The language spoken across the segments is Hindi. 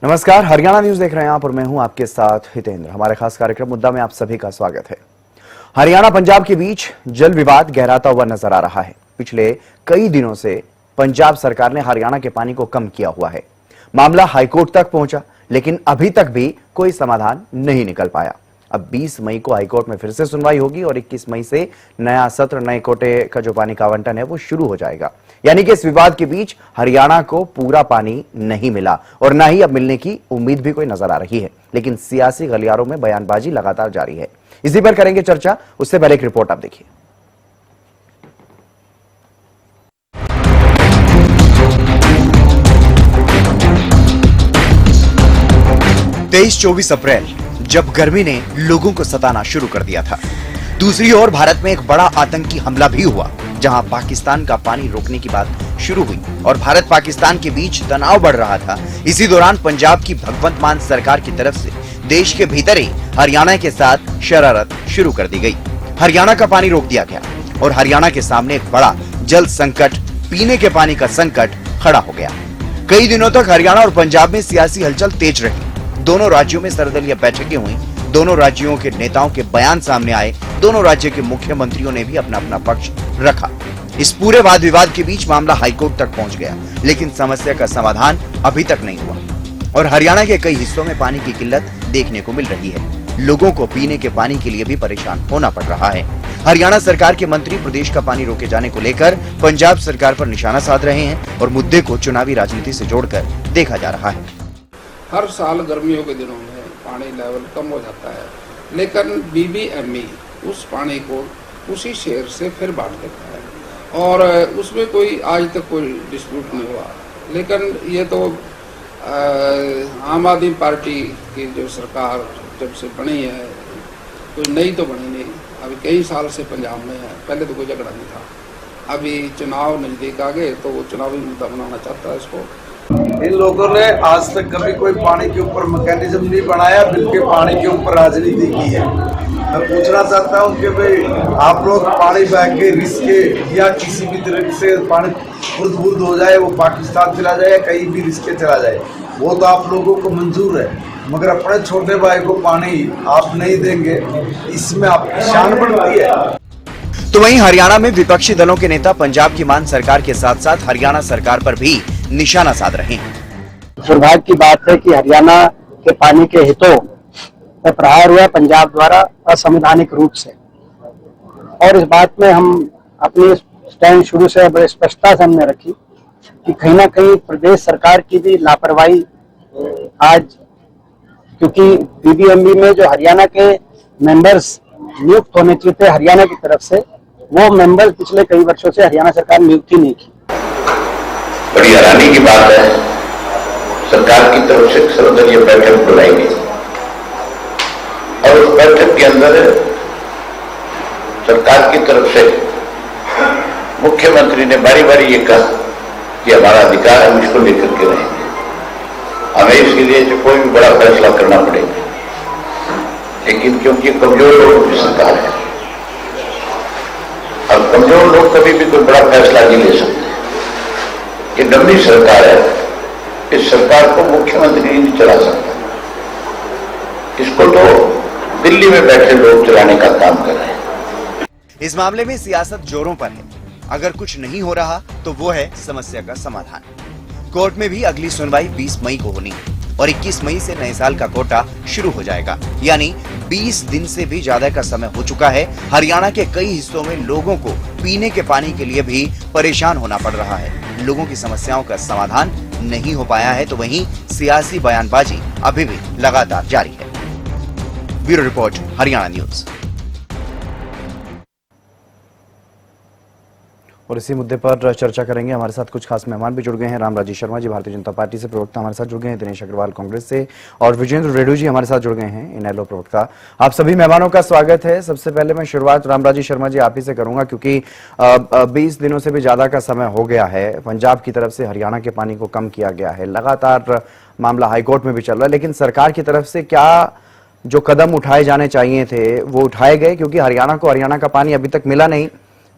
नमस्कार, हरियाणा न्यूज देख रहे हैं आप और मैं हूं आपके साथ हितेंद्र। हमारे खास कार्यक्रम मुद्दा में आप सभी का स्वागत है। हरियाणा पंजाब के बीच जल विवाद गहराता हुआ नजर आ रहा है। पिछले कई दिनों से पंजाब सरकार ने हरियाणा के पानी को कम किया हुआ है। मामला हाईकोर्ट तक पहुंचा, लेकिन अभी तक भी कोई समाधान नहीं निकल पाया। अब 20 मई को हाईकोर्ट में फिर से सुनवाई होगी और 21 मई से नया सत्र, नए कोटे का जो पानी का आवंटन है वो शुरू हो जाएगा। यानी कि इस विवाद के बीच हरियाणा को पूरा पानी नहीं मिला और ना ही अब मिलने की उम्मीद भी कोई नजर आ रही है। लेकिन सियासी गलियारों में बयानबाजी लगातार जारी है। इसी पर करेंगे चर्चा। उससे पहले एक रिपोर्ट आप देखिए। 23-24 अप्रैल जब गर्मी ने लोगों को सताना शुरू कर दिया था, दूसरी ओर भारत में एक बड़ा आतंकी हमला भी हुआ, जहां पाकिस्तान का पानी रोकने की बात शुरू हुई और भारत पाकिस्तान के बीच तनाव बढ़ रहा था। इसी दौरान पंजाब की भगवंत मान सरकार की तरफ से देश के भीतर ही हरियाणा के साथ शरारत शुरू कर दी गई। हरियाणा का पानी रोक दिया गया और हरियाणा के सामने एक बड़ा जल संकट, पीने के पानी का संकट खड़ा हो गया। कई दिनों तक हरियाणा और पंजाब में सियासी हलचल तेज रही। दोनों राज्यों में सर्वदलीय बैठकें हुई, दोनों राज्यों के नेताओं के बयान सामने आए, दोनों राज्य के मुख्यमंत्रियों ने भी अपना अपना पक्ष रखा। इस पूरे वाद विवाद के बीच मामला हाईकोर्ट तक पहुंच गया, लेकिन समस्या का समाधान अभी तक नहीं हुआ और हरियाणा के कई हिस्सों में पानी की किल्लत देखने को मिल रही है। लोगों को पीने के पानी के लिए भी परेशान होना पड़ रहा है। हरियाणा सरकार के मंत्री प्रदेश का पानी रोके जाने को लेकर पंजाब सरकार पर निशाना साध रहे हैं और मुद्दे को चुनावी राजनीति से जोड़कर देखा जा रहा है। हर साल गर्मियों के दिनों में पानी लेवल कम हो जाता है, लेकिन बीबीएमई उस पानी को उसी शहर से फिर बांट देता है और उसमें कोई आज तक कोई डिस्प्यूट नहीं हुआ। लेकिन ये तो आम आदमी पार्टी की जो सरकार जब से बनी है, कोई नई तो बनी नहीं, अभी कई साल से पंजाब में है। पहले तो कोई झगड़ा नहीं था, अभी चुनाव नजदीक आ गए तो वो चुनावी मुद्दा बनाना चाहता है इसको। इन लोगों ने आज तक कभी कोई पानी के ऊपर मैकेनिज्म नहीं बनाया, बल्कि पानी के ऊपर राजनीति की है। मैं पूछना चाहता हूँ कि भाई आप लोग पानी बह के रिस्के या किसी भी तरह से पानी खुर्द हो जाए, वो पाकिस्तान चला जाए या कहीं भी रिस्के चला जाए, वो तो आप लोगों को मंजूर है, मगर अपने छोटे भाई को पानी आप नहीं देंगे, इसमें आपकी शान बढ़ती है। तो वहीं हरियाणा में विपक्षी दलों के नेता पंजाब की मान सरकार के साथ साथ हरियाणा सरकार पर भी निशाना साध रहे हैं। दुर्भाग्य की बात है कि हरियाणा के पानी के हितों पर प्रहार हुआ पंजाब द्वारा असंवैधानिक रूप से, और इस बात में हम अपनी स्टैंड शुरू से बड़े स्पष्टता से हमने रखी कि कहीं ना कहीं प्रदेश सरकार की भी लापरवाही आज, क्योंकि बीबीएमबी में जो हरियाणा के मेंबर्स नियुक्त होने चाहिए थे हरियाणा की तरफ से, वो मेंबर्स पिछले कई वर्षों से हरियाणा सरकार नियुक्ति नहीं की। बड़ी हैरानी की बात है, सरकार की तरफ से सर्वदलीय बैठक बुलाई गई और उस बैठक के अंदर सरकार की तरफ से मुख्यमंत्री ने बारी बारी ये कहा कि हमारा अधिकार हम इसको लेकर के रहेंगे, हमें इसके लिए जो कोई भी बड़ा फैसला करना पड़ेगा। लेकिन क्योंकि कमजोर लोगों की सरकार है और कमजोर लोग कभी भी कोई बड़ा फैसला नहीं ले सकते, ये नवी सरकार है, इस सरकार को मुख्यमंत्री नहीं चला सकता, इसको तो दिल्ली में बैठे लोग चलाने का काम कर रहे हैं। इस मामले में सियासत जोरों पर है। अगर कुछ नहीं हो रहा तो वो है समस्या का समाधान। कोर्ट में भी अगली सुनवाई 20 मई को होनी और 21 मई से नए साल का कोटा शुरू हो जाएगा। यानी 20 दिन से भी ज्यादा का समय हो चुका है। हरियाणा के कई हिस्सों में लोगों को पीने के पानी के लिए भी परेशान होना पड़ रहा है। लोगों की समस्याओं का समाधान नहीं हो पाया है, तो वहीं सियासी बयानबाजी अभी भी लगातार जारी है। Bureau report, Haryana news. और इसी मुद्दे पर चर्चा करेंगे। हमारे साथ कुछ खास मेहमान भी जुड़ गए हैं। रामराजी शर्मा जी भारतीय जनता पार्टी से प्रवक्ता हमारे साथ जुड़ गए हैं, दिनेश अग्रवाल कांग्रेस से, और विजेंद्र रेड्डी जी हमारे साथ जुड़ गए हैं, इनेलो प्रवक्ता। आप सभी मेहमानों का स्वागत है। सबसे पहले मैं शुरुआत रामराजी शर्मा जी आप ही से करूंगा, क्योंकि 20 दिनों से भी ज्यादा का समय हो गया है। पंजाब की तरफ से हरियाणा के पानी को कम किया गया है, लगातार मामला हाईकोर्ट में भी चल रहा है, लेकिन सरकार की तरफ से क्या जो कदम उठाए जाने चाहिए थे वो उठाए गए? क्योंकि हरियाणा को हरियाणा का पानी अभी तक मिला नहीं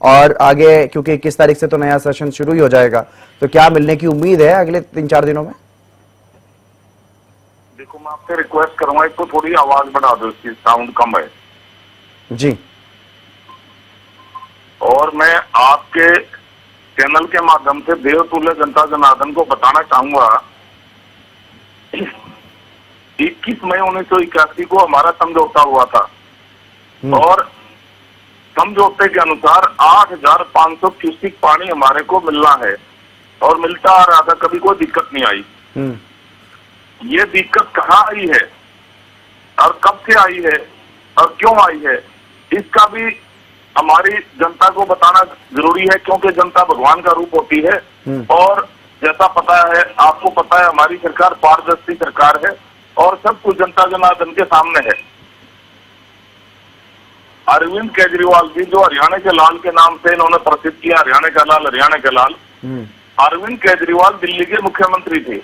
और आगे क्योंकि 21 तारीख से तो नया सेशन शुरू ही हो जाएगा, तो क्या मिलने की उम्मीद है अगले 3-4 दिनों में? को मैं आपसे रिक्वेस्ट करूंगा, एक तो थोड़ी आवाज बढ़ा दो, इसकी साउंड कम है। जी। और मैं आपके चैनल के माध्यम से देवतुल्य जनता जनार्दन को बताना चाहूंगा, 21 मई 1981 को हमारा समझौता हुआ था और समझौते के अनुसार 8,500 क्यूसिक पानी हमारे को मिलना है और मिलता आ रहा था, कभी कोई दिक्कत नहीं आई। ये दिक्कत कहाँ आई है और कब से आई है और क्यों आई है, इसका भी हमारी जनता को बताना जरूरी है, क्योंकि जनता भगवान का रूप होती है। और जैसा पता है, आपको पता है, हमारी सरकार पारदर्शी सरकार है और सब कुछ जनता जनार्दन के सामने है। अरविंद केजरीवाल जी, जो हरियाणा के लाल के नाम से इन्होंने प्रसिद्ध किया, हरियाणा का लाल, हरियाणा का लाल, अरविंद केजरीवाल दिल्ली के मुख्यमंत्री थे।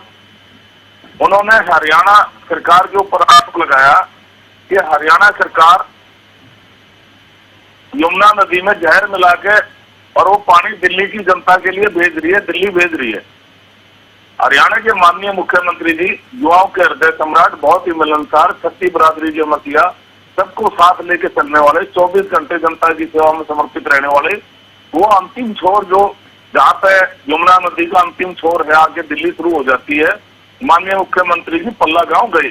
उन्होंने हरियाणा सरकार के ऊपर आरोप लगाया कि हरियाणा सरकार यमुना नदी में जहर मिला के और वो पानी दिल्ली की जनता के लिए भेज रही है, दिल्ली भेज रही है। हरियाणा के माननीय मुख्यमंत्री जी, युवाओं के हृदय सम्राट, बहुत ही मिलनसार, छत्ती बरादरी के मसीहा, सबको साथ लेके चलने वाले, 24 घंटे जनता की सेवा में समर्पित रहने वाले, वो अंतिम छोर जो जहाँ पे यमुना नदी का अंतिम छोर है, आगे दिल्ली शुरू हो जाती है, माननीय मुख्यमंत्री जी पल्ला गांव गए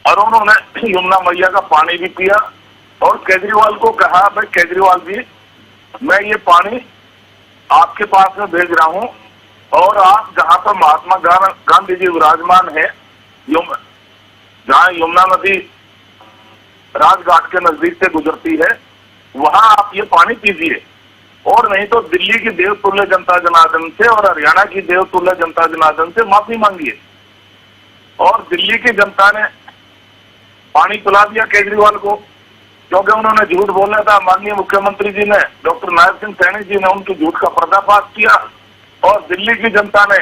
और उन्होंने यमुना मैया का पानी भी पिया और केजरीवाल को कहा, भाई केजरीवाल जी, मैं ये पानी आपके पास में भेज रहा हूँ और आप जहाँ पर महात्मा गांधी जी विराजमान है, जहाँ यमुना नदी राजघाट के नजदीक से गुजरती है, वहां आप ये पानी पीजिए, और नहीं तो दिल्ली की देवतुल्य जनता जनार्दन से और हरियाणा की देवतुल्य जनता जनार्दन से माफी मांगिए। और दिल्ली की जनता ने पानी पिला दिया केजरीवाल को, क्योंकि उन्होंने झूठ बोला था। माननीय मुख्यमंत्री जी ने, डॉक्टर नायब सिंह सैनी जी ने उनकी झूठ का पर्दाफाश किया और दिल्ली की जनता ने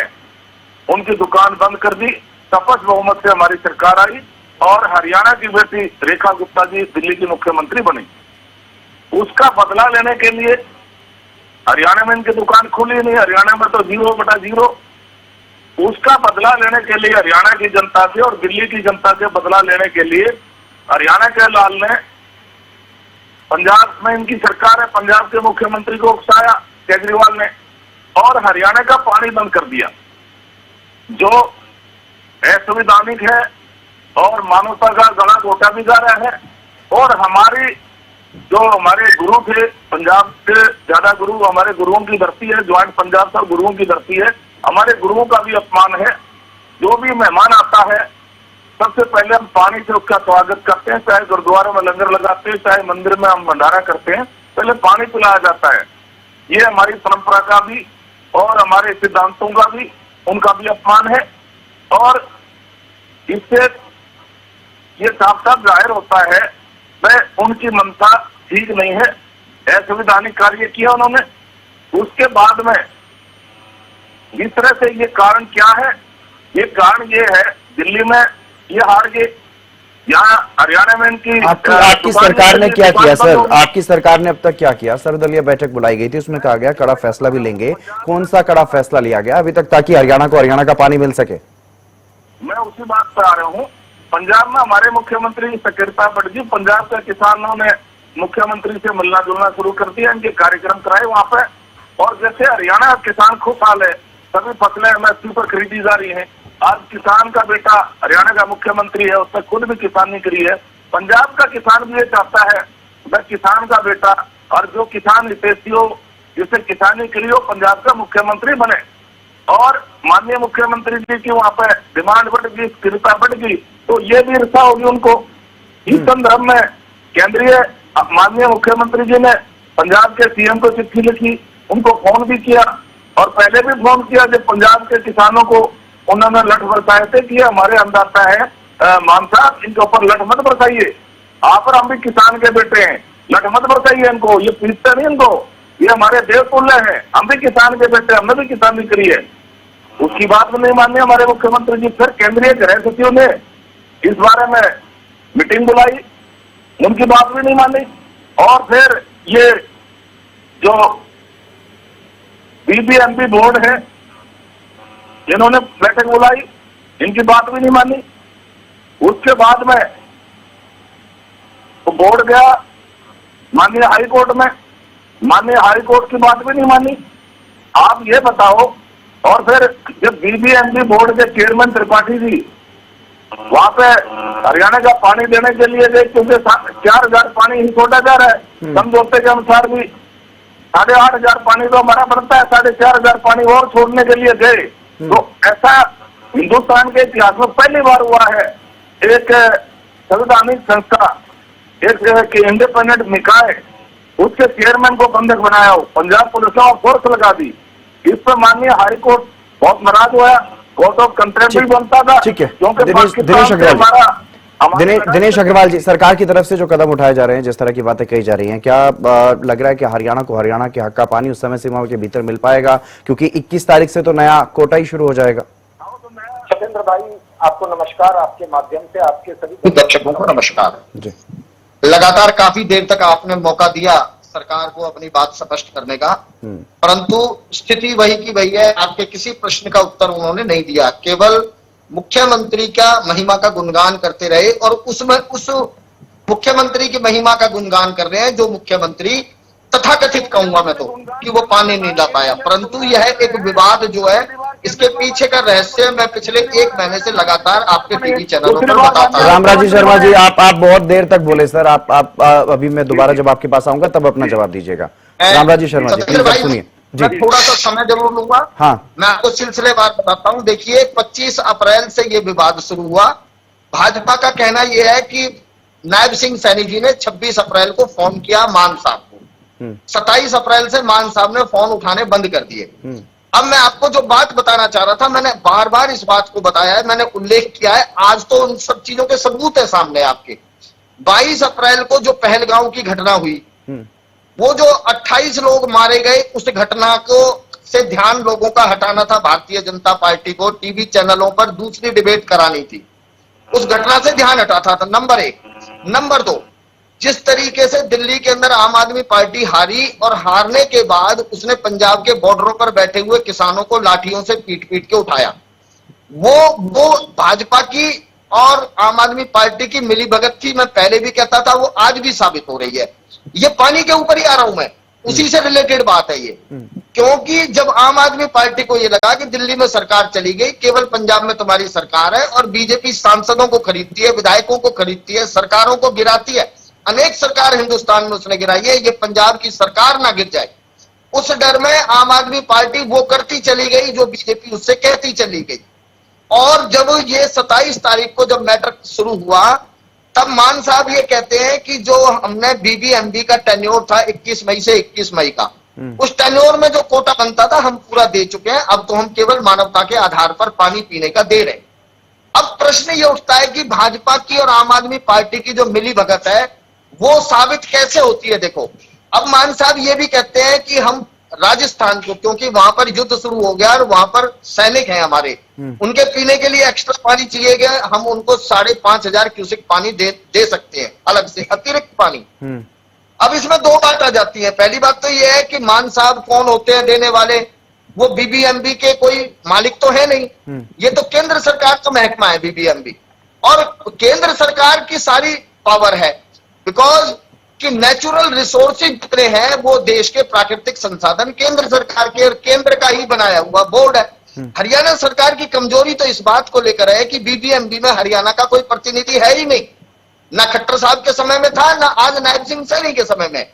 उनकी दुकान बंद कर दी। स्पष्ट बहुमत से हमारी सरकार आई और हरियाणा की बेटी रेखा गुप्ता जी दिल्ली की मुख्यमंत्री बनी। उसका बदला लेने के लिए हरियाणा में इनकी दुकान खुली नहीं, हरियाणा में तो 0/0। उसका बदला लेने के लिए हरियाणा की जनता से और दिल्ली की जनता से बदला लेने के लिए हरियाणा के लाल ने, पंजाब में इनकी सरकार है, पंजाब के मुख्यमंत्री को उकसाया केजरीवाल ने और हरियाणा का पानी बंद कर दिया, जो असंवैधानिक है और मानवता का गला घोटा भी जा रहा है। और हमारी जो हमारे गुरु थे, पंजाब से ज्यादा गुरु हमारे गुरुओं की धरती है, ज्वाइंट पंजाब सब गुरुओं की धरती है, हमारे गुरुओं का भी अपमान है। जो भी मेहमान आता है, सबसे पहले हम पानी से उसका स्वागत करते हैं, चाहे गुरुद्वारे में लंगर लगाते हैं, चाहे मंदिर में हम भंडारा करते हैं, पहले पानी पिलाया जाता है। ये हमारी परंपरा का भी और हमारे सिद्धांतों का भी, उनका भी अपमान है। और इससे ये साफ साफ जाहिर होता है वह उनकी मनसा ठीक नहीं है, असंवैधानिक कार्य किया उन्होंने। उसके बाद में इस तरह से ये कारण क्या है, ये कारण ये है, दिल्ली में ये हार गए, यहाँ हरियाणा में इनकी आपकी सरकार ने क्या किया सर? आपकी सरकार ने अब तक क्या किया? सर्वदलीय बैठक बुलाई गई थी, उसमें कहा गया कड़ा फैसला भी लेंगे। कौन सा कड़ा फैसला लिया गया अभी तक ताकि हरियाणा को हरियाणा का पानी मिल सके? मैं उसी बात पर आ रहा हूँ। पंजाब में हमारे मुख्यमंत्री सकेरता भट्ट जी, पंजाब के किसानों ने मुख्यमंत्री से मिलना जुलना शुरू कर दिया, इनके कार्यक्रम कराए वहां पे। और जैसे हरियाणा किसान खुशहाल है, सभी फसलें एमएसपी पर खरीदी जा रही हैं। आज किसान का बेटा हरियाणा का मुख्यमंत्री है, उसने खुद भी किसानी करी है। पंजाब का किसान भी ये चाहता है वह किसान का बेटा और जो किसान हितैषी हो, जिससे किसानी करी हो, पंजाब का मुख्यमंत्री बने। और माननीय मुख्यमंत्री जी की वहां पर डिमांड बढ़ गई, स्थिरता बढ़ गई, तो ये भी ईर्षा होगी उनको। इस संदर्भ में केंद्रीय माननीय मुख्यमंत्री जी ने पंजाब के सीएम को चिट्ठी लिखी, उनको फोन भी किया और पहले भी फोन किया जब पंजाब के किसानों को उन्होंने लठ बरसाए थे कि हमारे अन्नदाता है, मान साहब इनके ऊपर लठ मत बरसाइए, आप और हम भी किसान के बेटे हैं, लठ मत बरसाइए इनको, ये पीटते नहीं इनको, ये हमारे देवतुल्य हैं, हम भी किसान के बेटे, हमने भी किसानी करी है। उसकी बात में नहीं माने हमारे मुख्यमंत्री जी। फिर केंद्रीय गृह सचिव ने इस बारे में मीटिंग बुलाई, उनकी बात भी नहीं मानी। और फिर ये जो बीबीएमपी बोर्ड है, इन्होंने बैठक बुलाई, इनकी बात भी नहीं मानी। उसके बाद में तो बोर्ड गया माननीय हाई कोर्ट में, माननीय हाई कोर्ट की बात भी नहीं मानी। आप ये बताओ, और फिर जब बीबीएमबी बोर्ड के चेयरमैन त्रिपाठी जी वहां पे हरियाणा का पानी देने के लिए गए, क्योंकि 4000 पानी ही छोड़ा जा रहा है समझौते के अनुसार भी 8500 पानी तो हमारा बनता है, 4500 पानी और छोड़ने के लिए गए। तो ऐसा हिंदुस्तान के इतिहास में पहली बार हुआ है, एक संवैधानिक संस्था, एक इंडिपेंडेंट निकाय, उसके चेयरमैन को बंधक बनाया हो, पंजाब पुलिस ने फोर्स लगा दी। इस पर माननीय हाई कोर्ट बहुत नाराज हुआ, कोर्ट ऑफ कंटेम्प्ट भी बनता था। ठीक है, क्योंकि दिनेश अग्रवाल दिनेश हमारा अग्रवाल जी, सरकार की तरफ से जो कदम उठाए जा रहे हैं, जिस तरह की बातें कही जा रही हैं, क्या लग रहा है कि हरियाणा को हरियाणा के हक का पानी उस समय सीमा के भीतर मिल पाएगा? क्योंकि 21 तारीख से तो नया कोटा ही शुरू हो जाएगा। सत्येंद्र भाई, आपको नमस्कार, आपके माध्यम से आपके सभी दर्शकों को नमस्कार जी। लगातार काफी देर तक आपने मौका दिया सरकार को अपनी बात स्पष्ट करने का, परंतु स्थिति वही की वही है। आपके किसी प्रश्न का उत्तर उन्होंने नहीं दिया, केवल मुख्यमंत्री का महिमा का गुणगान करते रहे, और उसमें उस मुख्यमंत्री की महिमा का गुणगान कर रहे हैं जो मुख्यमंत्री तथाकथित कहूंगा मैं तो कि वो पानी नहीं ला पाया। परंतु यह एक विवाद जो है, इसके पीछे का रहस्य मैं पिछले 1 महीने से लगातार आपके टीवी चैनलों पर बताता हूं। रामराजी शर्मा जी, आप बहुत देर तक बोले सर। आप अभी मैं दोबारा जब आपके पास आऊंगा तब अपना जवाब दीजिएगा। रामराजी शर्मा जी, प्लीज सुनिए। मैं थोड़ा सा समय जरूर लूंगा। हाँ, मैं आपको सिलसिलेवार बताता हूं। देखिए, 25 अप्रैल से ये विवाद शुरू हुआ। भाजपा का कहना यह है कि नायब सिंह सैनी जी ने 26 अप्रैल को फोन किया मान साहब को, 27 अप्रैल से मान साहब ने फोन उठाने बंद कर दिए। अब मैं आपको जो बात बताना चाह रहा था, मैंने बार बार इस बात को बताया है, मैंने उल्लेख किया है, आज तो उन सब चीजों के सबूत है सामने आपके। 22 अप्रैल को जो पहलगांव की घटना हुई, वो जो 28 लोग मारे गए, उस घटना को से ध्यान लोगों का हटाना था भारतीय जनता पार्टी को। टीवी चैनलों पर दूसरी डिबेट करानी थी, उस घटना से ध्यान हटाता था, नंबर 1। नंबर 2, जिस तरीके से दिल्ली के अंदर आम आदमी पार्टी हारी, और हारने के बाद उसने पंजाब के बॉर्डरों पर बैठे हुए किसानों को लाठियों से पीट पीट के उठाया, वो भाजपा की और आम आदमी पार्टी की मिलीभगत थी। मैं पहले भी कहता था, वो आज भी साबित हो रही है। ये पानी के ऊपर ही आ रहा हूं मैं, उसी से रिलेटेड बात है ये। क्योंकि जब आम आदमी पार्टी को ये लगा कि दिल्ली में सरकार चली गई, केवल पंजाब में तुम्हारी सरकार है, और बीजेपी सांसदों को खरीदती है, विधायकों को खरीदती है, सरकारों को गिराती है, अनेक सरकार हिंदुस्तान में उसने गिराई है, ये पंजाब की सरकार ना गिर जाए, उस डर में आम आदमी पार्टी वो करती चली गई जो बीजेपी उससे कहती चली गई। और जब ये 27 तारीख को जब मैटर शुरू हुआ, तब मान साहब ये कहते हैं कि जो हमने बीबीएमबी का टेन्योर था 21 मई से 21 मई का, उस टेन्योर में जो कोटा बनता था हम पूरा दे चुके हैं, अब तो हम केवल मानवता के आधार पर पानी पीने का दे रहे हैं। अब प्रश्न ये उठता है कि भाजपा की और आम आदमी पार्टी की जो मिली भगत है, वो साबित कैसे होती है? देखो, अब मान साहब ये भी कहते हैं कि हम राजस्थान को, क्योंकि वहां पर युद्ध शुरू हो गया और वहां पर सैनिक हैं हमारे, उनके पीने के लिए एक्स्ट्रा पानी चाहिए गया, हम उनको 5,500 क्यूसेक पानी दे सकते हैं, अलग से अतिरिक्त पानी। अब इसमें 2 बात आ जाती है। पहली बात तो यह है कि मान साहब कौन होते हैं देने वाले? वो बीबीएमबी के कोई मालिक तो है नहीं, ये तो केंद्र सरकार का महकमा है बीबीएमबी, और केंद्र सरकार की सारी पावर है, बिकॉज कि नेचुरल रिसोर्सेज जितने हैं वो देश के प्राकृतिक संसाधन केंद्र सरकार के, और केंद्र का ही बनाया हुआ बोर्ड है। हरियाणा सरकार की कमजोरी तो इस बात को लेकर है कि बीबीएमबी में हरियाणा का कोई प्रतिनिधि है ही नहीं, ना खट्टर साहब के समय में था, ना आज नायब सिंह सैनी के समय में।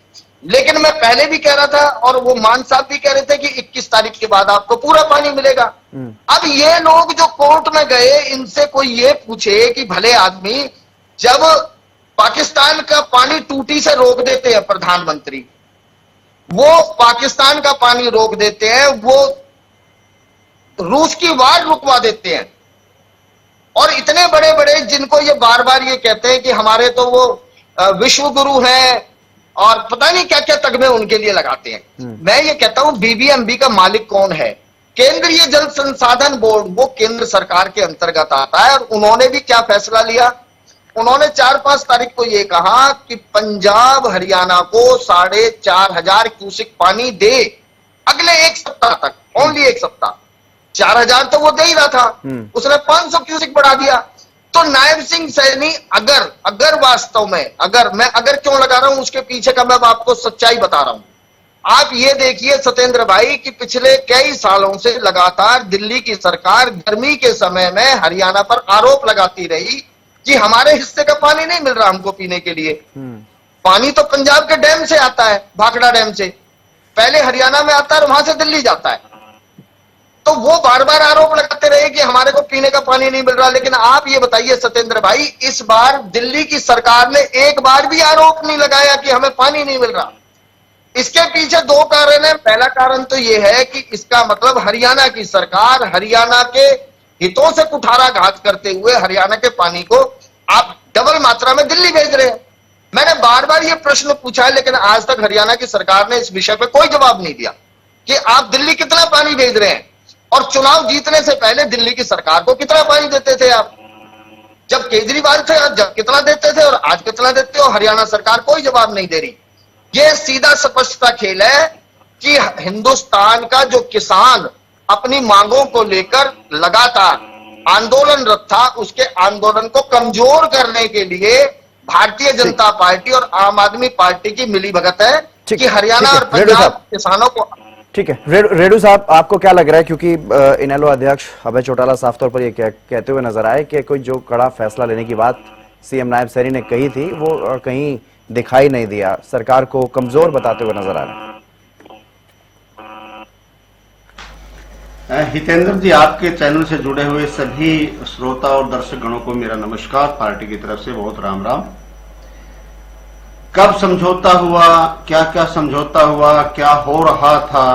लेकिन मैं पहले भी कह रहा था, और वो मान साहब भी कह रहे थे कि 21 तारीख के बाद आपको पूरा पानी मिलेगा। अब ये लोग जो कोर्ट में गए, इनसे कोई ये पूछे कि भले आदमी, जब पाकिस्तान का पानी टूटी से रोक देते हैं प्रधानमंत्री, वो पाकिस्तान का पानी रोक देते हैं, वो रूस की वार रुकवा देते हैं, और इतने बड़े बड़े जिनको ये बार बार ये कहते हैं कि हमारे तो वो विश्व गुरु हैं, और पता नहीं क्या क्या तगमे उनके लिए लगाते हैं। मैं ये कहता हूं, बीबीएमबी का मालिक कौन है? केंद्रीय जल संसाधन बोर्ड, वो केंद्र सरकार के अंतर्गत आता है। और उन्होंने भी क्या फैसला लिया? उन्होंने 4-5 तारीख को ये कहा कि पंजाब हरियाणा को 4,500 क्यूसेक पानी दे अगले 1 सप्ताह तक, ओनली 1 सप्ताह। 4,000 तो वो दे ही रहा था, उसने 500 क्यूसेक बढ़ा दिया। तो नायब सिंह सैनी अगर वास्तव में अगर क्यों लगा रहा हूं उसके पीछे का मैं आपको सच्चाई बता रहा हूं। आप ये देखिए सत्येंद्र भाई कि पिछले कई सालों से लगातार दिल्ली की सरकार गर्मी के समय में हरियाणा पर आरोप लगाती रही कि हमारे हिस्से का पानी नहीं मिल रहा हमको पीने के लिए। पानी तो पंजाब के डैम से आता है, भाखड़ा डैम से, पहले हरियाणा में आता है और वहां से दिल्ली जाता है। तो वो बार बार आरोप लगाते रहे कि हमारे को पीने का पानी नहीं मिल रहा। लेकिन आप ये बताइए सत्येंद्र भाई, इस बार दिल्ली की सरकार ने एक बार भी आरोप नहीं लगाया कि हमें पानी नहीं मिल रहा। इसके पीछे दो कारण है। पहला कारण तो ये है कि इसका मतलब हरियाणा की सरकार हरियाणा के हितों से कुठाराघात करते हुए हरियाणा के पानी को आप डबल मात्रा में दिल्ली भेज रहे हैं। मैंने बार बार ये प्रश्न पूछा है लेकिन आज तक हरियाणा की सरकार ने इस विषय पे कोई जवाब नहीं दिया कि आप दिल्ली कितना पानी भेज रहे हैं, और चुनाव जीतने से पहले दिल्ली की सरकार को कितना पानी देते थे आप, जब केजरीवाल थे जब कितना देते थे और आज कितना देते हो। हरियाणा सरकार कोई जवाब नहीं दे रही। यह सीधा स्पष्टता खेल है कि हिंदुस्तान का जो किसान अपनी मांगों को लेकर लगातार आंदोलनरत था, उसके आंदोलन को कमजोर करने के लिए भारतीय जनता पार्टी और आम आदमी पार्टी की मिलीभगत है कि हरियाणा और पंजाब किसानों को। ठीक है रेडू साहब, आपको क्या लग रहा है, क्योंकि इनेलो अध्यक्ष अभय चौटाला साफ तौर पर ये कहते हुए नजर आए कि कोई जो कड़ा फैसला लेने की बात सीएम नायब सैनी ने कही थी वो कहीं दिखाई नहीं दिया, सरकार को कमजोर बताते हुए नजर आ रहे हैं। हितेंद्र जी, आपके चैनल से जुड़े हुए सभी श्रोता और दर्शक गणों को मेरा नमस्कार। पार्टी की तरफ से बहुत राम राम। कब समझौता हुआ, क्या क्या समझौता हुआ, क्या हो रहा था,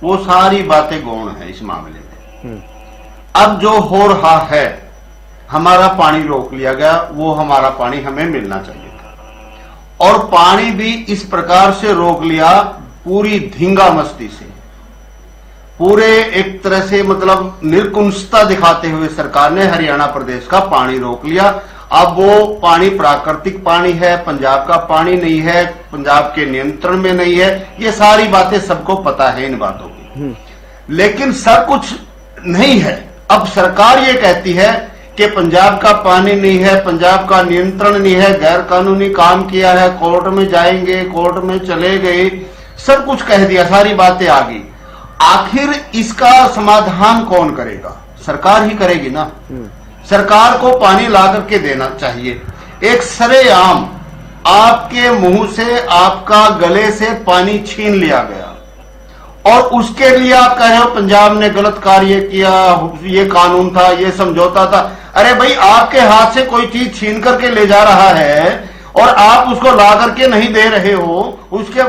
वो सारी बातें गौण है इस मामले में। अब जो हो रहा है, हमारा पानी रोक लिया गया, वो हमारा पानी हमें मिलना चाहिए था, और पानी भी इस प्रकार से रोक लिया पूरी धींगा मस्ती से, पूरे एक तरह से मतलब निर्कुंजता दिखाते हुए सरकार ने हरियाणा प्रदेश का पानी रोक लिया। अब वो पानी प्राकृतिक पानी है, पंजाब का पानी नहीं है, पंजाब के नियंत्रण में नहीं है। ये सारी बातें सबको पता है इन बातों की, लेकिन सब कुछ नहीं है। अब सरकार ये कहती है कि पंजाब का पानी नहीं है, पंजाब का नियंत्रण नहीं है, गैर कानूनी काम किया है, कोर्ट में जाएंगे, कोर्ट में चले गए, सब कुछ कह दिया, सारी बातें आ गई। आखिर इसका समाधान कौन करेगा? सरकार ही करेगी ना। सरकार को पानी ला करके देना चाहिए। एक सरेआम आपके मुंह से, आपका गले से पानी छीन लिया गया, और उसके लिए आप कह रहे हो पंजाब ने गलत कार्य किया, ये कानून था, ये समझौता था। अरे भाई, आपके हाथ से कोई चीज छीन करके ले जा रहा है और आप उसको ला करके नहीं दे रहे हो, उसके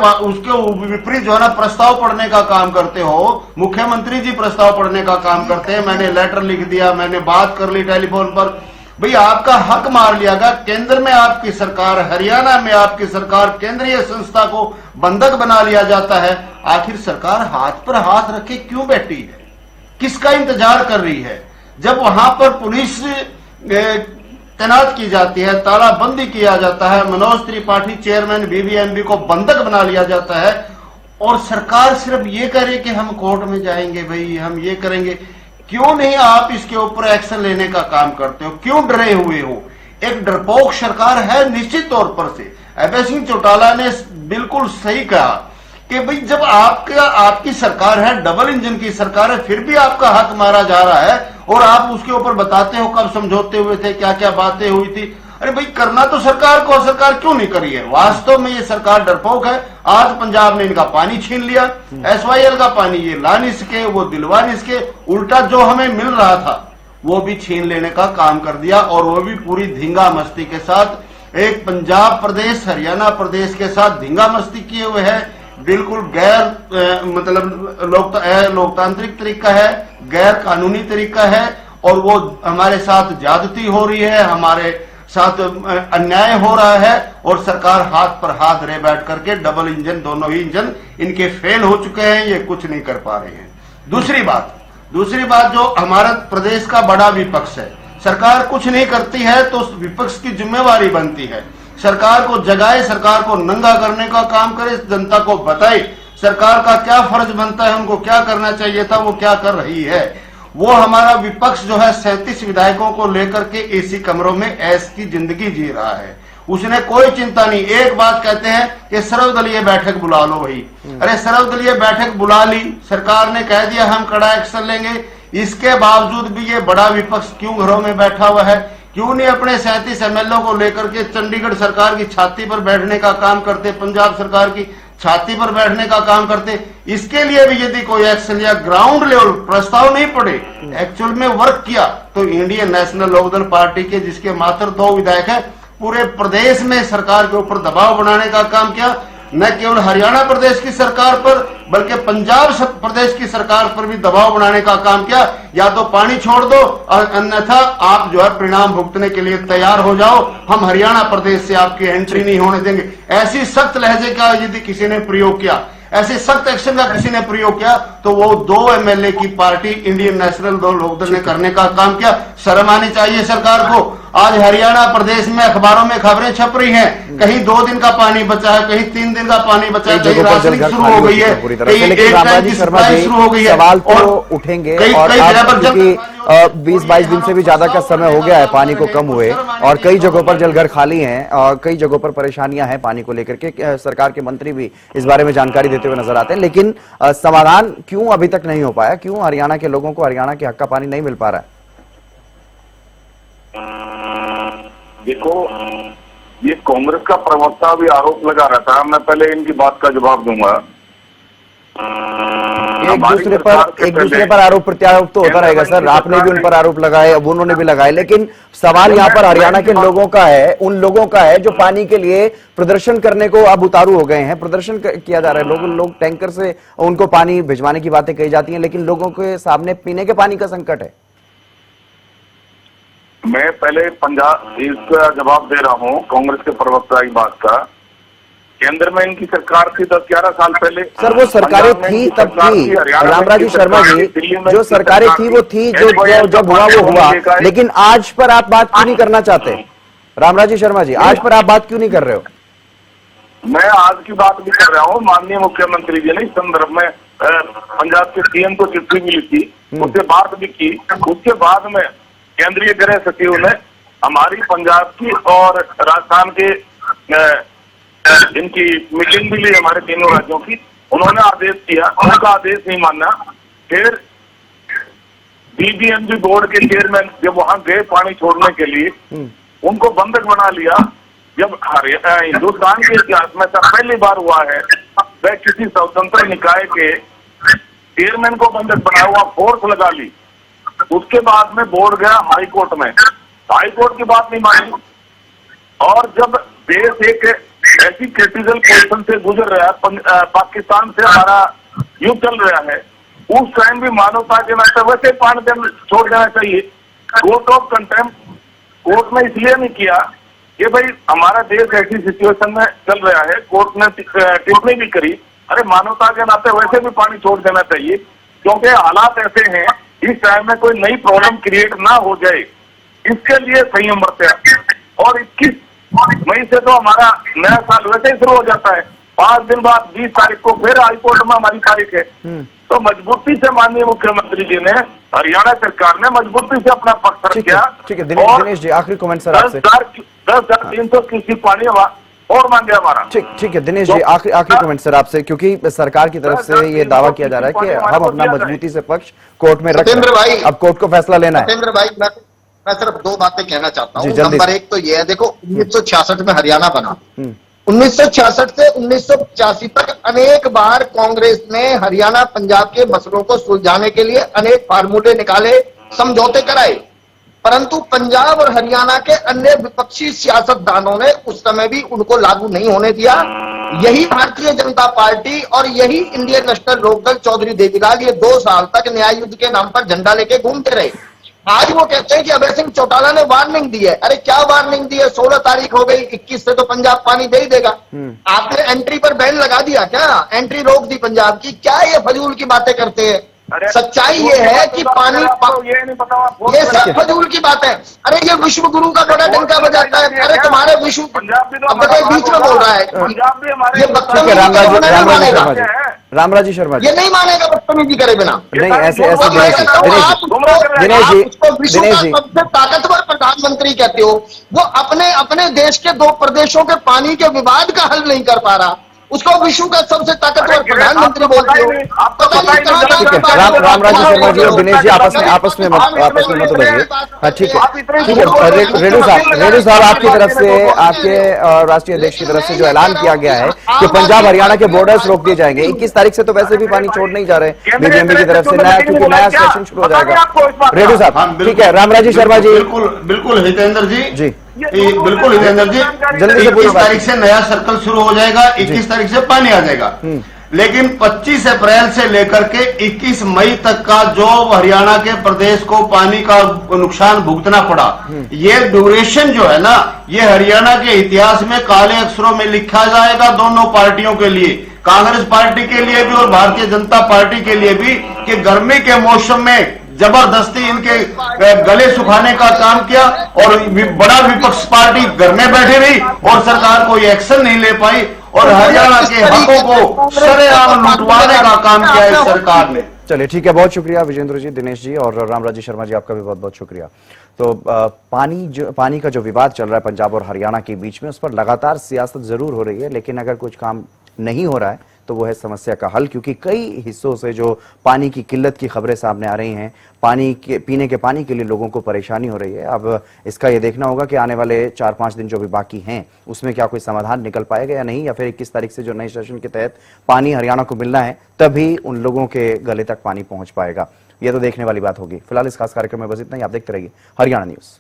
विपरीत जो है ना प्रस्ताव पढ़ने का काम करते हो। मुख्यमंत्री जी प्रस्ताव पढ़ने का काम करते हैं, मैंने लेटर लिख दिया, मैंने बात कर ली टेलीफोन पर। भाई, आपका हक मार लिया गया। केंद्र में आपकी सरकार, हरियाणा में आपकी सरकार, केंद्रीय संस्था को बंधक बना लिया जाता है। आखिर सरकार हाथ पर हाथ रखे क्यों बैठी है? किसका इंतजार कर रही है? जब वहां पर पुलिस तैनात की जाती है, तालाबंदी किया जाता है, मनोज त्रिपाठी चेयरमैन बीबीएमबी को बंधक बना लिया जाता है, और सरकार सिर्फ ये करे कि हम कोर्ट में जाएंगे, भाई हम ये करेंगे। क्यों नहीं आप इसके ऊपर एक्शन लेने का काम करते हो? क्यों डरे हुए हो? एक डरपोक सरकार है निश्चित तौर पर से। अभय सिंह चौटाला ने बिल्कुल सही कहा कि भाई, जब आपकी सरकार है, डबल इंजन की सरकार है, फिर भी आपका हक मारा जा रहा है, और आप उसके ऊपर बताते हो कब समझौते हुए थे, क्या क्या बातें हुई थी। अरे भाई, करना तो सरकार को, सरकार क्यों नहीं करी है? वास्तव में ये सरकार डरपोक है। आज पंजाब ने इनका पानी छीन लिया, एसवाईएल का पानी ये ला नहीं सके, वो दिलवा नहीं सके, उल्टा जो हमें मिल रहा था वो भी छीन लेने का काम कर दिया, और वो भी पूरी धींगा मस्ती के साथ। एक पंजाब प्रदेश हरियाणा प्रदेश के साथ धींगा मस्ती किए हुए है। बिल्कुल गैर मतलब लोकतांत्रिक तरीका है, गैर कानूनी तरीका है, और वो हमारे साथ ज्यादती हो रही है, हमारे साथ अन्याय हो रहा है, और सरकार हाथ पर हाथ रह बैठ करके डबल इंजन, दोनों ही इंजन इनके फेल हो चुके हैं, ये कुछ नहीं कर पा रहे हैं। दूसरी बात जो हमारा प्रदेश का बड़ा विपक्ष है, सरकार कुछ नहीं करती है तो विपक्ष की जिम्मेवारी बनती है सरकार को जगाए, सरकार को नंगा करने का काम करे, जनता को बताए सरकार का क्या फर्ज बनता है, उनको क्या करना चाहिए था, वो क्या कर रही है। वो हमारा विपक्ष जो है 37 विधायकों को लेकर के एसी कमरों में ऐश की जिंदगी जी रहा है। उसने कोई चिंता नहीं। एक बात कहते हैं कि सर्वदलीय बैठक बुला लो भाई। अरे सर्वदलीय बैठक बुला ली, सरकार ने कह दिया हम कड़ा एक्शन लेंगे, इसके बावजूद भी ये बड़ा विपक्ष क्यों घरों में बैठा हुआ है? क्यों नहीं अपने 37 एमएलए को लेकर के चंडीगढ़ सरकार की छाती पर बैठने का काम करते, पंजाब सरकार की छाती पर बैठने का काम करते? इसके लिए भी यदि कोई एक्शन या ग्राउंड लेवल प्रस्ताव नहीं पड़े, एक्चुअल में वर्क किया, तो इंडियन नेशनल लोकदल पार्टी के जिसके मात्र 2 विधायक है, पूरे प्रदेश में सरकार के ऊपर दबाव बनाने का काम किया। न केवल हरियाणा प्रदेश की सरकार पर बल्कि पंजाब प्रदेश की सरकार पर भी दबाव बनाने का काम किया। या तो पानी छोड़ दो और अन्यथा आप जो है परिणाम भुगतने के लिए तैयार हो जाओ, हम हरियाणा प्रदेश से आपकी एंट्री नहीं होने देंगे। ऐसी सख्त लहजे का यदि किसी ने प्रयोग किया, ऐसे सख्त एक्शन का किसी ने प्रयोग किया, तो वो 2 एमएलए की पार्टी इंडियन नेशनल लोकदल ने करने का काम किया। शर्म आनी चाहिए सरकार को। आज हरियाणा प्रदेश में अखबारों में खबरें छप रही हैं, कहीं 2 दिन का पानी बचा है, कहीं 3 दिन का पानी बचा है, कहीं राशनिंग शुरू हो गई है, कहीं एक टाइम की सप्लाई शुरू हो गई है। सवाल तो उठेंगे और 20-22 दिन से भी ज्यादा का समय हो गया है पानी को कम हुए, और कई जगहों पर जलघर खाली हैं और कई जगहों पर परेशानियां हैं पानी को लेकर के। सरकार के मंत्री भी इस बारे में जानकारी देते हुए नजर आते हैं, लेकिन समाधान क्यों अभी तक नहीं हो पाया? क्यों हरियाणा के लोगों को हरियाणा के हक का पानी नहीं मिल पा रहा है? देखो, ये कांग्रेस का प्रवक्ता भी आरोप लगा रहा था, मैं पहले इनकी बात का जवाब दूंगा। एक दूसरे पर आरोप प्रत्यारोप तो होता रहेगा सर, आपने भी उन पर आरोप लगाए, अब उन्होंने भी लगाए, लेकिन सवाल यहाँ पर हरियाणा के लोगों का है, उन लोगों का है जो पानी के लिए प्रदर्शन करने को अब उतारू हो गए हैं। प्रदर्शन किया जा रहा है, लोग टैंकर से उनको पानी भिजवाने की बातें कही जाती हैं, लेकिन लोगों के सामने पीने के पानी का संकट है। मैं पहले पंजाब इसका जवाब दे रहा हूँ कांग्रेस के प्रवक्ता की बात का। केंद्र में इनकी सरकार थी 10-11 साल पहले। सर वो सरकारें थी तब थी रामराजी शर्मा जी, जो सरकारें थी वो थी, जो जब हुआ वो हुआ, लेकिन आज पर आप बात क्यों नहीं करना चाहते? रामराजी शर्मा जी, आज पर आप बात क्यों नहीं कर रहे हो? मैं आज की बात भी कर रहा हूँ। माननीय मुख्यमंत्री जी ने इस संदर्भ में पंजाब के सीएम को चिट्ठी भी लिखी, उससे बात भी की। उसके बाद में केंद्रीय गृह सचिव ने हमारी पंजाब की और राजस्थान के इनकी मीटिंग भी ली, हमारे तीनों राज्यों की। उन्होंने आदेश किया, उनका आदेश नहीं माना। फिर बीबीएमबी बोर्ड के चेयरमैन जब वहां गए पानी छोड़ने के लिए, उनको बंधक बना लिया। जब हिंदुस्तान के इतिहास में पहली बार हुआ है वह किसी स्वतंत्र निकाय के चेयरमैन को बंधक बनाया हुआ, फोर्स लगा ली। उसके बाद में बोर्ड गया हाई कोर्ट में, हाई कोर्ट की बात नहीं मानी। और जब देश एक ऐसी क्रिटिकल पोजीशन से गुजर रहा है, पाकिस्तान से हमारा युद्ध चल रहा है, उस टाइम भी मानवता के नाते वैसे पानी छोड़ देना चाहिए। कोर्ट ऑफ कंटेम्प्ट कोर्ट ने इसलिए नहीं किया कि भाई हमारा देश ऐसी सिचुएशन में चल रहा है, कोर्ट ने टिप्पणी भी करी, अरे मानवता के नाते वैसे भी पानी छोड़ देना चाहिए, क्योंकि हालात ऐसे हैं इस टाइम में कोई नई प्रॉब्लम क्रिएट ना हो जाए, इसके लिए संयम बरतें। और 21 मई से तो हमारा नया साल वैसे ही शुरू हो जाता है। 5 दिन बाद 20 तारीख को फिर हाईकोर्ट में हमारी तारीख है। तो मजबूती से माननीय मुख्यमंत्री जी ने, हरियाणा सरकार ने मजबूती से अपना पक्ष रखा। ठीक है दिनेश जी, आखिरी कमेंट सर आपसे। 10,300 क्यूसेक पानी और मांगे हमारा। ठीक है दिनेश जी, आखिरी कमेंट सर आपसे, क्योंकि सरकार की तरफ से ये दावा किया जा रहा है कि हम अपना मजबूती से पक्ष कोर्ट में रख रहे हैं, अब कोर्ट को फैसला लेना है। सत्येंद्र भाई, मैं सिर्फ 2 बातें कहना चाहता हूँ। नंबर 1 तो ये है, देखो 1966 में हरियाणा बना, 1966 से 1985 तक अनेक बार कांग्रेस ने हरियाणा पंजाब के मसलों को सुलझाने के लिए अनेक फार्मूले निकाले, समझौते कराए, परंतु पंजाब और हरियाणा के अन्य विपक्षी सियासतदानों ने उस समय भी उनको लागू नहीं होने दिया। यही भारतीय जनता पार्टी और यही इंडियन नेशनल लोकदल चौधरी देवीलाल ये 2 साल तक न्याय युद्ध के नाम पर झंडा लेके घूमते रहे। आज वो कहते हैं कि अभय सिंह चौटाला ने वार्निंग दी है। अरे क्या वार्निंग दी है? 16 तारीख हो गई, 21 से तो पंजाब पानी दे ही देगा। आपने एंट्री पर बैन लगा दिया क्या? एंट्री रोक दी पंजाब की? क्या ये फजूल की बातें करते हैं? सच्चाई ये है कि पानी ये सब फजूल की बात है। अरे ये विश्व गुरु का बड़ा डंका बजाता है। अरे तुम्हारे विश्व बीच में बोल रहा है, ये बच्चों रामराजी शर्मा जी, ये नहीं मानेगा बदतमीजी करे बिना। नहीं ऐसे ऐसे और मैं कहता हूं, आप दिनेश जी, उसको विश्व दिनेश का जी, सबसे ताकतवर प्रधानमंत्री कहते हो, वो अपने अपने देश के 2 प्रदेशों के पानी के विवाद का हल नहीं कर पा रहा, उसको विश्व का सबसे ताकतवर प्रधानमंत्री बोलते हो। पता नहीं कहां ठीक है, रामराजी शर्मा जी और दिनेश जी आपस में मत उलझिए। हाँ ठीक है, रेडू साहब आपकी तरफ से, आपके राष्ट्रीय अध्यक्ष की तरफ से जो ऐलान किया गया है कि पंजाब हरियाणा के बॉर्डर्स रोक दिए जाएंगे, 21 तारीख से तो वैसे भी पानी छोड़ नहीं जा रहे बीबीएमबी की तरफ से, क्योंकि नया सेशन शुरू हो जाएगा। रेडू साहब ठीक है, रामराजी शर्मा जी। बिल्कुल हितेंद्र जी, बिल्कुल हितेंद्र जी, जल्दी से 21 तारीख से नया सर्कल शुरू हो जाएगा, 21 तारीख से पानी आ जाएगा, लेकिन 25 अप्रैल से लेकर के 21 मई तक का जो हरियाणा के प्रदेश को पानी का नुकसान भुगतना पड़ा, ये ड्यूरेशन जो है ना, ये हरियाणा के इतिहास में काले अक्षरों में लिखा जाएगा दोनों पार्टियों के लिए, कांग्रेस पार्टी के लिए भी और भारतीय जनता पार्टी के लिए भी, कि गर्मी के मौसम में जबरदस्ती इनके गले सुखाने का काम किया और बड़ा विपक्ष पार्टी घर में बैठी रही और सरकार कोई एक्शन नहीं ले पाई और हरियाणा के हकों को सरेआम लुटवाने का काम किया इस सरकार ने। चलिए ठीक है, बहुत शुक्रिया विजेंद्र जी, दिनेश जी और रामराजी शर्मा जी, आपका भी बहुत बहुत शुक्रिया। तो पानी का जो विवाद चल रहा है पंजाब और हरियाणा के बीच में, उस पर लगातार सियासत जरूर हो रही है, लेकिन अगर कुछ काम नहीं हो रहा है तो वो है समस्या का हल, क्योंकि कई हिस्सों से जो पानी की किल्लत की खबरें सामने आ रही हैं, पीने के पानी के लिए लोगों को परेशानी हो रही है। अब इसका ये देखना होगा कि आने वाले 4-5 दिन जो भी बाकी हैं उसमें क्या कोई समाधान निकल पाएगा या नहीं, या फिर 21 तारीख से जो नए सेशन के तहत पानी हरियाणा को मिलना है तभी उन लोगों के गले तक पानी पहुंच पाएगा। यह तो देखने वाली बात होगी। फिलहाल इस खास कार्यक्रम में बस इतना ही। आप देखते रहिए हरियाणा न्यूज।